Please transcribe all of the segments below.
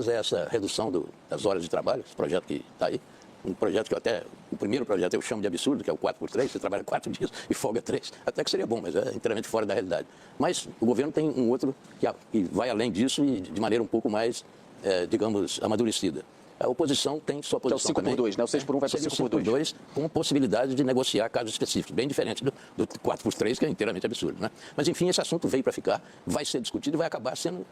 é essa redução das horas de trabalho, esse projeto que está aí. Um projeto que o primeiro projeto eu chamo de absurdo, que é o 4x3, você trabalha 4 dias e folga 3. Até que seria bom, mas é inteiramente fora da realidade. Mas o governo tem um outro que vai além disso e de maneira um pouco mais, digamos, amadurecida. A oposição tem sua posição também. Que é o 5x2, né? O 6x1 vai para o 5x2, com possibilidade de negociar casos específicos, bem diferente do 4x3, que é inteiramente absurdo, né? Mas, enfim, esse assunto veio para ficar, vai ser discutido e vai acabar sendo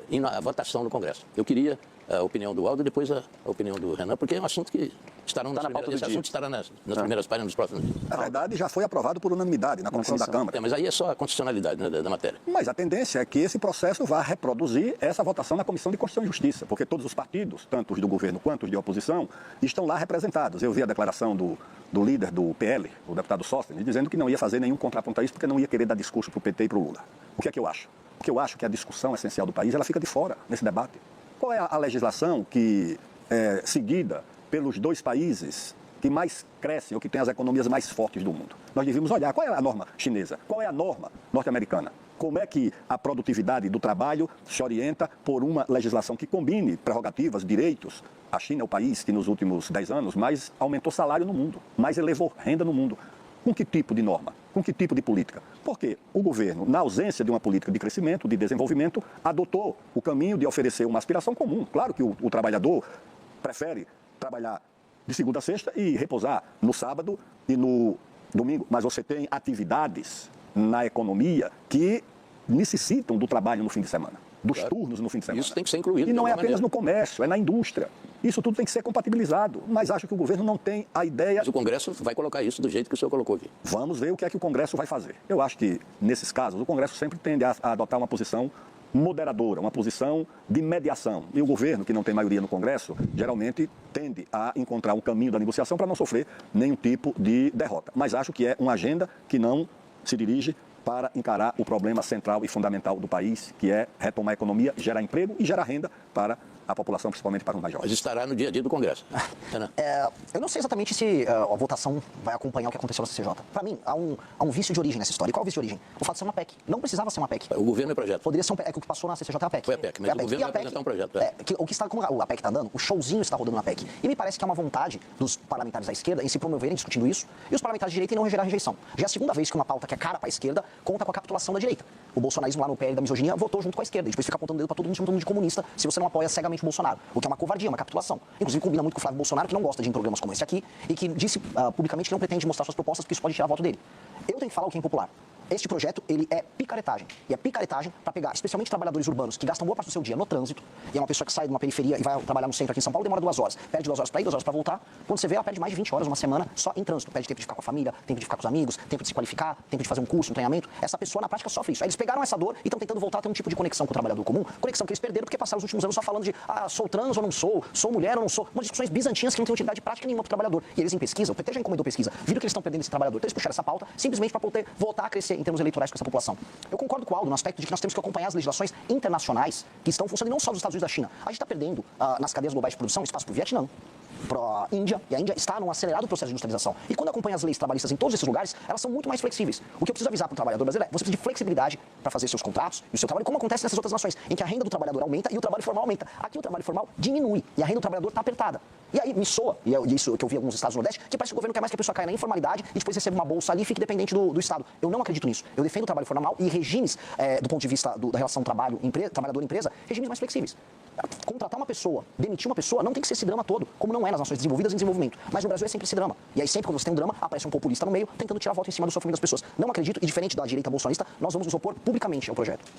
indo à votação no Congresso. Eu queria a opinião do Aldo e depois a opinião do Renan, porque é um assunto que estará esse assunto estará nas primeiras páginas dos próximos dias. Na verdade, já foi aprovado por unanimidade na comissão da Câmara. Mas aí é só a constitucionalidade, né, da matéria. Mas a tendência é que esse processo vá reproduzir essa votação na Comissão de Constituição e Justiça, porque todos os partidos, tanto os do governo quanto os de oposição, estão lá representados. Eu vi a declaração do líder do PL, o deputado Sóstenes, dizendo que não ia fazer nenhum contraponto a isso porque não ia querer dar discurso para o PT e para o Lula. O que é que eu acho? Porque eu acho que a discussão essencial do país ela fica de fora nesse debate. Qual é a legislação que é seguida pelos dois países que mais crescem ou que têm as economias mais fortes do mundo? Nós devíamos olhar qual é a norma chinesa, qual é a norma norte-americana. Como é que a produtividade do trabalho se orienta por uma legislação que combine prerrogativas, direitos? A China é o país que nos últimos 10 anos mais aumentou salário no mundo, mais elevou renda no mundo. Com que tipo de norma? Com que tipo de política? Porque o governo, na ausência de uma política de crescimento, de desenvolvimento, adotou o caminho de oferecer uma aspiração comum. Claro que o trabalhador prefere trabalhar de segunda a sexta e repousar no sábado e no domingo. Mas você tem atividades na economia que necessitam do trabalho no fim de semana, dos turnos no fim de semana. Isso tem que ser incluído. E não é apenas no comércio, é na indústria. Isso tudo tem que ser compatibilizado, mas acho que o governo não tem a ideia... Mas o Congresso vai colocar isso do jeito que o senhor colocou aqui. Vamos ver o que é que o Congresso vai fazer. Eu acho que, nesses casos, o Congresso sempre tende a adotar uma posição moderadora, uma posição de mediação. E o governo, que não tem maioria no Congresso, geralmente tende a encontrar um caminho da negociação para não sofrer nenhum tipo de derrota. Mas acho que é uma agenda que não se dirige para encarar o problema central e fundamental do país, que é retomar a economia, gerar emprego e gerar renda para a população, principalmente para os mais jovens. Mas estará no dia a dia do Congresso. Eu não sei exatamente se a votação vai acompanhar o que aconteceu na CCJ. Para mim, há um vício de origem nessa história. E qual é o vício de origem? O fato de ser uma PEC. Não precisava ser uma PEC. O governo é projeto. Poderia ser um PEC. O que passou na CCJ é a PEC. Foi a PEC, mas o governo vai apresentar um projeto. O que está, como a PEC está andando, o showzinho está rodando na PEC. E me parece que há uma vontade dos parlamentares da esquerda em se promoverem discutindo isso, e os parlamentares de direita em não gerar rejeição. Já é a segunda vez que uma pauta que é cara para a esquerda conta com a capitulação da direita. O bolsonarismo lá no PL da misoginia votou junto com a esquerda. E depois fica apontando o dedo para todo mundo, chamando de comunista, se você não apoia cegamente o Bolsonaro. O que é uma covardia, uma capitulação. Inclusive combina muito com o Flávio Bolsonaro, que não gosta de ir em programas como esse aqui, e que disse publicamente que não pretende mostrar suas propostas, porque isso pode tirar voto dele. Eu tenho que falar o que é impopular. Este projeto, ele é picaretagem. E é picaretagem para pegar, especialmente trabalhadores urbanos, que gastam boa parte do seu dia no trânsito, e é uma pessoa que sai de uma periferia e vai trabalhar no centro aqui em São Paulo, demora 2 horas. Perde 2 horas para ir, 2 horas para voltar. Quando você vê, ela perde mais de 20 horas uma semana só em trânsito. Perde tempo de ficar com a família, tempo de ficar com os amigos, tempo de se qualificar, tempo de fazer um curso, um treinamento. Essa pessoa, na prática, sofre isso. Aí eles pegaram essa dor e estão tentando voltar a ter um tipo de conexão com o trabalhador comum, conexão que eles perderam porque passaram os últimos anos só falando de sou trans ou não sou mulher ou não sou. Umas discussões bizantinas que não têm utilidade prática nenhuma para o trabalhador. E eles em pesquisa, o PT já encomendou pesquisa, viram que eles estão perdendo esse trabalhador. Então eles puxaram essa pauta simplesmente para poder voltar a crescer em termos eleitorais com essa população. Eu concordo com o Aldo no aspecto de que nós temos que acompanhar as legislações internacionais que estão funcionando não só nos Estados Unidos e da China. A gente está perdendo nas cadeias globais de produção espaço para o Vietnã, para a Índia, e a Índia está num acelerado processo de industrialização. E quando acompanha as leis trabalhistas em todos esses lugares, elas são muito mais flexíveis. O que eu preciso avisar para o trabalhador brasileiro é: você precisa de flexibilidade para fazer seus contratos e o seu trabalho, como acontece nessas outras nações, em que a renda do trabalhador aumenta e o trabalho formal aumenta. Aqui o trabalho formal diminui e a renda do trabalhador está apertada. E aí me soa, e é isso que eu vi em alguns estados do Nordeste, que parece que o governo quer mais que a pessoa caia na informalidade e depois receba uma bolsa ali e fique dependente do Estado. Eu não acredito nisso. Eu defendo o trabalho formal e regimes, do ponto de vista da relação trabalhador-empresa, regimes mais flexíveis. Contratar uma pessoa, demitir uma pessoa, não tem que ser esse drama todo, como não é nas nações desenvolvidas em desenvolvimento. Mas no Brasil é sempre esse drama. E aí sempre quando você tem um drama, aparece um populista no meio, tentando tirar voto em cima do sofrimento das pessoas. Não acredito, e diferente da direita bolsonarista, nós vamos nos opor publicamente ao projeto.